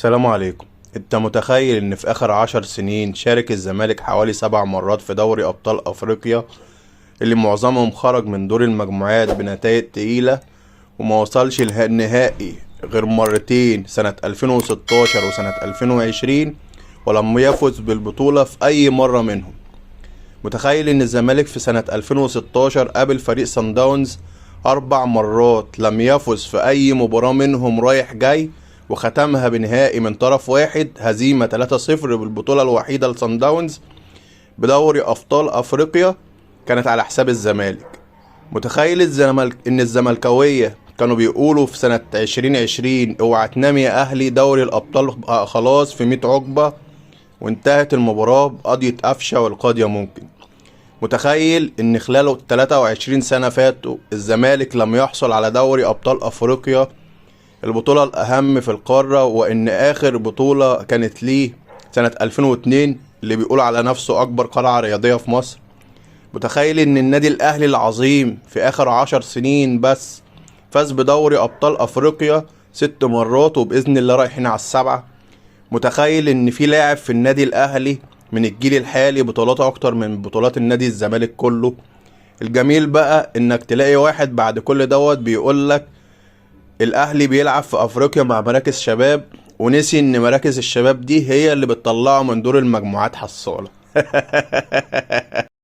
السلام عليكم. انت متخيل ان في اخر 10 سنين شارك الزمالك حوالي 7 مرات في دوري ابطال افريقيا، اللي معظمهم خرج من دور المجموعات بنتائج تقيلة، وما وصلش النهائي غير مرتين، سنة 2016 وسنة 2020، ولم يفز بالبطولة في اي مرة منهم. متخيل ان الزمالك في سنة 2016 قابل فريق صن داونز 4 مرات، لم يفز في اي مباراة منهم رايح جاي، وختمها بنهائي من طرف واحد، هزيمة 3-0 بالبطولة الوحيدة لصن داونز بدوري ابطال افريقيا كانت على حساب الزمالك. متخيل ان الزملكاوية كانوا بيقولوا في سنة 2020 اوعى تنام يا اهلي، دوري الابطال خلاص في 100 عقبة، وانتهت المباراة بقضية قفشة والقاضية ممكن. متخيل ان خلال 23 سنة فاتوا الزمالك لم يحصل على دوري ابطال افريقيا، البطولة الاهم في القارة، وان اخر بطولة كانت ليه سنة 2002 اللي بيقول على نفسه اكبر قلعة رياضية في مصر. متخيل ان النادي الاهلي العظيم في اخر 10 سنين بس فاز بدوري ابطال افريقيا 6 مرات، وباذن الله رايحين على السبعة. متخيل ان في لاعب في النادي الاهلي من الجيل الحالي بطولاته اكتر من بطولات النادي الزمالك كله. الجميل بقى انك تلاقي واحد بعد كل دوت بيقولك الاهلي بيلعب في افريقيا مع مراكز شباب، ونسي ان مراكز الشباب دي هي اللي بتطلعه من دور المجموعات حصالة.